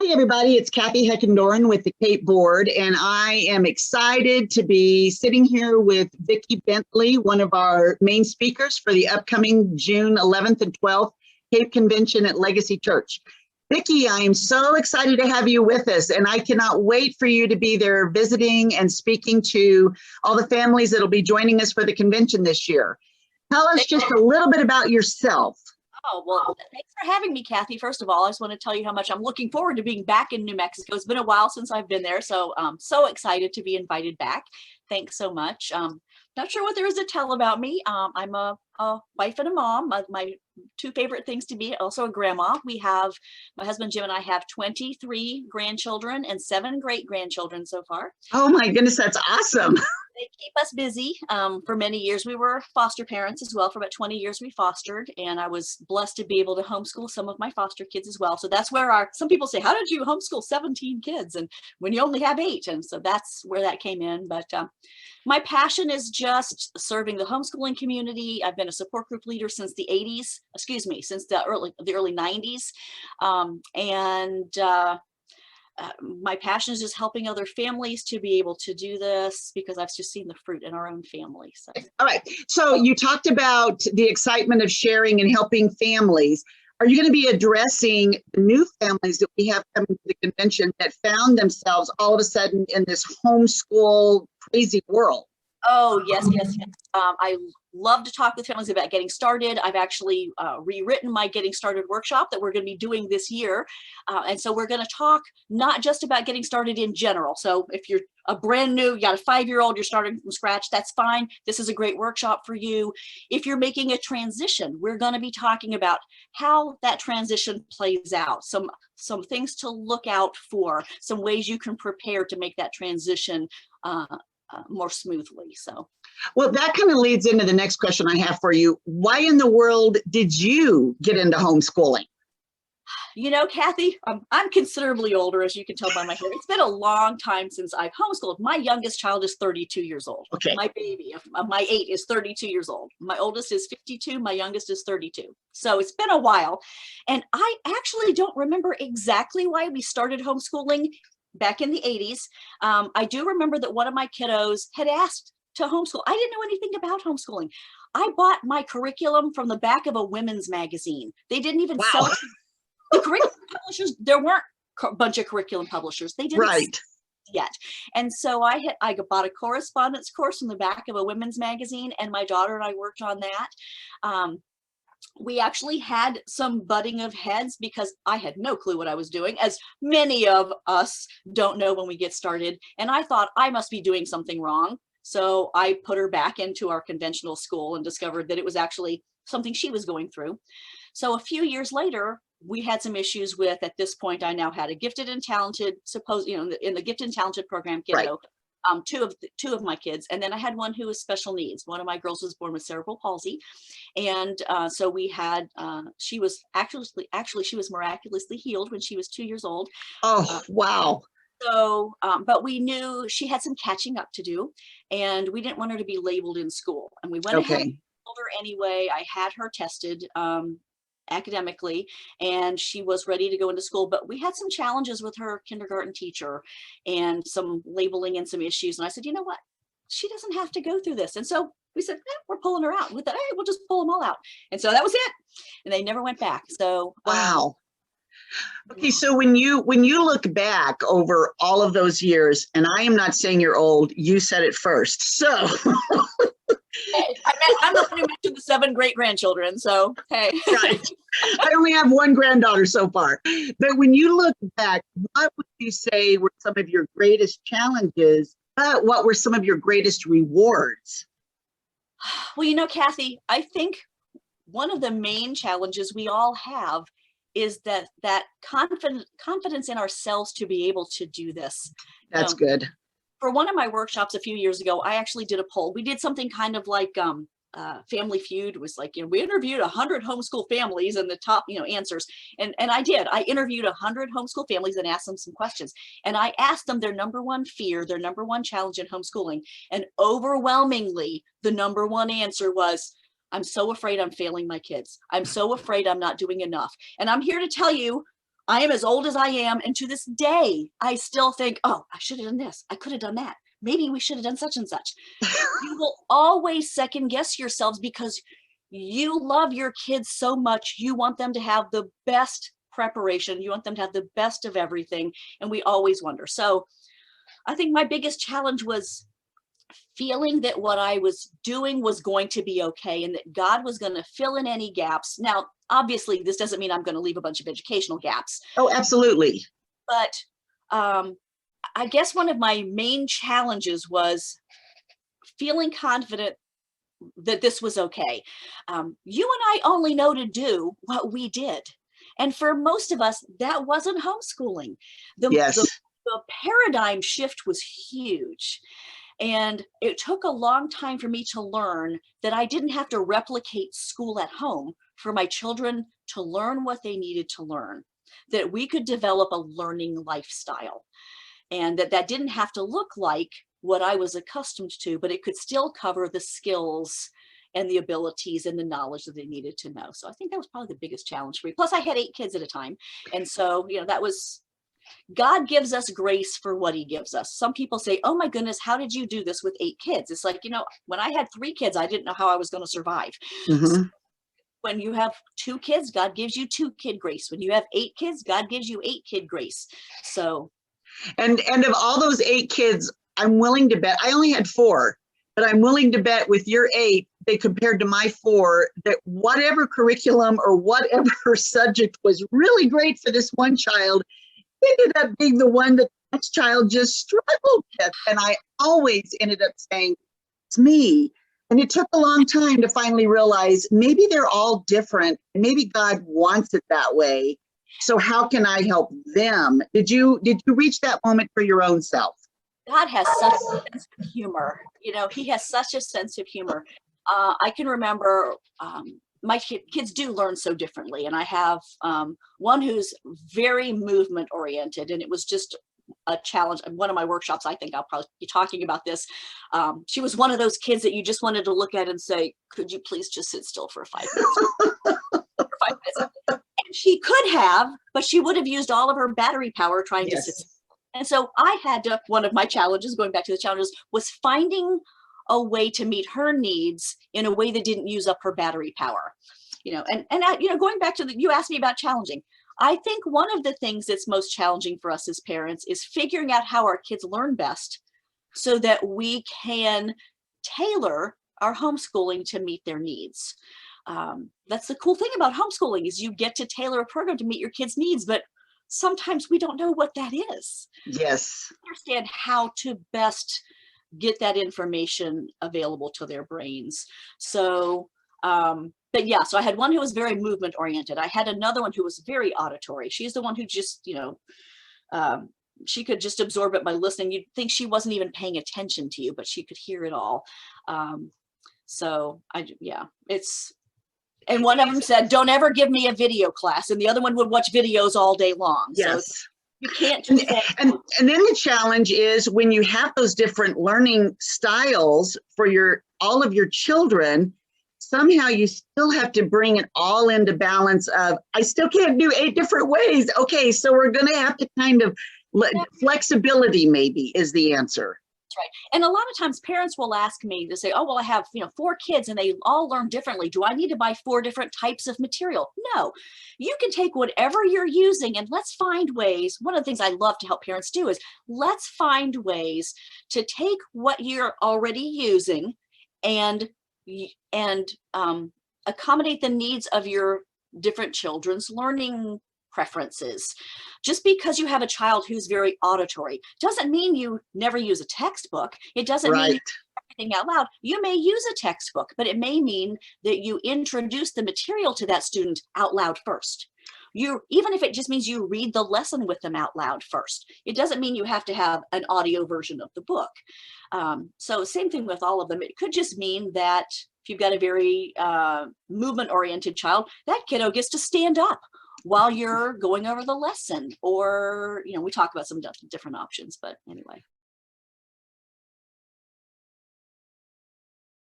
Hey everybody, it's Kathy Heckendoran with the Cape Board, and I am excited to be sitting here with Vicki Bentley, one of our main speakers for the upcoming June 11th and 12th Cape Convention at Legacy Church. Vicki, I am so excited to have you with us, and I cannot wait for you to be there visiting and speaking to all the families that will be joining us for the convention this year. Tell us just a little bit about yourself. Oh, well, thanks for having me, Kathy. First of all, I just want to tell you how much I'm looking forward to being back in New Mexico. It's been a while since I've been there, so I'm so excited to be invited back. Thanks so much. Not sure what there is to tell about me. I'm a wife and a mom. My two favorite things to be, also a grandma. My husband Jim and I have 23 grandchildren and 7 great-grandchildren so far. Oh my goodness, that's awesome. They keep us busy. For many years, we were foster parents as well. For about 20 years, we fostered, and I was blessed to be able to homeschool some of my foster kids as well. So that's where some people say, how did you homeschool 17 kids? And when you only have 8, and so that's where that came in. But my passion is just serving the homeschooling community. I've been a support group leader since the 80s, since the early 90s. My passion is just helping other families to be able to do this because I've just seen the fruit in our own family. So. All right. So you talked about the excitement of sharing and helping families. Are you going to be addressing the new families that we have coming to the convention that found themselves all of a sudden in this homeschool crazy world? Oh, yes. I love to talk with families about getting started. I've actually rewritten my Getting Started workshop that we're going to be doing this year. And so we're going to talk not just about getting started in general. So if you're a brand new, you got a 5-year-old, you're starting from scratch, that's fine. This is a great workshop for you. If you're making a transition, we're going to be talking about how that transition plays out, some things to look out for, some ways you can prepare to make that transition more smoothly. So, well, that kind of leads into the next question I have for you. Why in the world did you get into homeschooling? You know, Kathy, I'm considerably older, as you can tell by my hair. It's been a long time since I've homeschooled. My youngest child is 32 years old. Okay. My baby, my 8, is 32 years old. My oldest is 52. My youngest is 32. So it's been a while. And I actually don't remember exactly why we started homeschooling back in the 80s. I do remember that one of my kiddos had asked to homeschool. I didn't know anything about homeschooling. I bought my curriculum from the back of a women's magazine. They didn't even sell it. The curriculum publishers, there weren't a bunch of curriculum publishers. They didn't yet. And so I bought a correspondence course from the back of a women's magazine, and my daughter and I worked on that. We actually had some butting of heads because I had no clue what I was doing, as many of us don't know when we get started. And I thought I must be doing something wrong. So I put her back into our conventional school and discovered that it was actually something she was going through. So a few years later, we had some issues with, at this point, I now had a gifted and talented, in the gifted and talented program, kiddo. Right. Two of my kids, and then I had one who was special needs. One of my girls was born with cerebral palsy, and so we had. She was she was miraculously healed when she was 2 years old. Oh, wow! So, but we knew she had some catching up to do, and we didn't want her to be labeled in school. And we went ahead and told her anyway. I had her tested academically, and she was ready to go into school, but we had some challenges with her kindergarten teacher and some labeling and some issues. And I said, you know what, she doesn't have to go through this. And so we said, we're pulling her out. We thought, hey, we'll just pull them all out. And so that was it. And they never went back. So wow. Okay, so when you look back over all of those years, and I am not saying you're old, you said it first. So I'm the one who mentioned the 7 great-grandchildren, so hey. Right. I only have 1 granddaughter so far. But when you look back, what would you say were some of your greatest challenges, but what were some of your greatest rewards? Well, you know, Kathy, I think one of the main challenges we all have is that confidence in ourselves to be able to do this. That's good. For one of my workshops a few years ago, I actually did a poll. We did something kind of like Family Feud. It was like, we interviewed 100 homeschool families and the top, answers. And I did. I interviewed 100 homeschool families and asked them some questions. And I asked them their number one fear, their number one challenge in homeschooling. And overwhelmingly, the number one answer was, I'm so afraid I'm failing my kids. I'm so afraid I'm not doing enough. And I'm here to tell you, I am as old as I am, and to this day, I still think, oh, I should have done this. I could have done that. Maybe we should have done such and such. You will always second guess yourselves because you love your kids so much. You want them to have the best preparation. You want them to have the best of everything. And we always wonder. So I think my biggest challenge was feeling that what I was doing was going to be okay and that God was going to fill in any gaps. Now, obviously, this doesn't mean I'm going to leave a bunch of educational gaps. Oh, absolutely. But I guess one of my main challenges was feeling confident that this was okay. You and I only know to do what we did. And for most of us, that wasn't homeschooling. Yes. The paradigm shift was huge. And it took a long time for me to learn that I didn't have to replicate school at home for my children to learn what they needed to learn, that we could develop a learning lifestyle, and that didn't have to look like what I was accustomed to, but it could still cover the skills and the abilities and the knowledge that they needed to know. So I think that was probably the biggest challenge for me. Plus I had 8 kids at a time. And so, that was, God gives us grace for what he gives us. Some people say, oh my goodness, how did you do this with 8 kids? It's like, when I had 3 kids, I didn't know how I was going to survive. Mm-hmm. So when you have 2 kids, God gives you 2 kid grace. When you have 8 kids, God gives you 8 kid grace. So. And of all those 8 kids, I'm willing to bet, I only had 4, but I'm willing to bet with your 8, they compared to my 4, that whatever curriculum or whatever subject was really great for this one child ended up being the one that the next child just struggled with. And I always ended up saying, it's me. And it took a long time to finally realize maybe they're all different. Maybe God wants it that way. So how can I help them? Did you reach that moment for your own self? God has such a sense of humor. He has such a sense of humor. I can remember my kids do learn so differently. And I have one who's very movement oriented, and it was just a challenge. One of my workshops, I think I'll probably be talking about this. She was one of those kids that you just wanted to look at and say, could you please just sit still for 5 minutes? For 5 minutes. And she could have, but she would have used all of her battery power trying to sit still. And so I had to, one of my challenges, going back to the challenges, was finding a way to meet her needs in a way that didn't use up her battery power. Going back to you asked me about challenging. I think one of the things that's most challenging for us as parents is figuring out how our kids learn best so that we can tailor our homeschooling to meet their needs. That's the cool thing about homeschooling is you get to tailor a program to meet your kids' needs, but sometimes we don't know what that is. Yes. Understand how to best get that information available to their brains. So, but yeah, so I had one who was very movement oriented. I had another one who was very auditory. She's the one who just, she could just absorb it by listening. You'd think she wasn't even paying attention to you, but she could hear it all. And one of them said, don't ever give me a video class. And the other one would watch videos all day long. Yes. So you can't do that. And then the challenge is when you have those different learning styles for all of your children, somehow you still have to bring it all into balance of, I still can't do 8 different ways. Okay, so we're going to have to kind of, flexibility maybe is the answer. Right. And a lot of times parents will ask me to say, oh, well, I have, 4 kids and they all learn differently. Do I need to buy 4 different types of material? No, you can take whatever you're using and let's find ways. One of the things I love to help parents do is let's find ways to take what you're already using and accommodate the needs of your different children's learning preferences. Just because you have a child who's very auditory doesn't mean you never use a textbook. It doesn't mean you do everything out loud. You may use a textbook, but it may mean that you introduce the material to that student out loud first. Even if it just means you read the lesson with them out loud first. It doesn't mean you have to have an audio version of the book. So same thing with all of them. It could just mean that if you've got a very movement-oriented child, that kiddo gets to stand up while you're going over the lesson, or we talk about some different options, but anyway.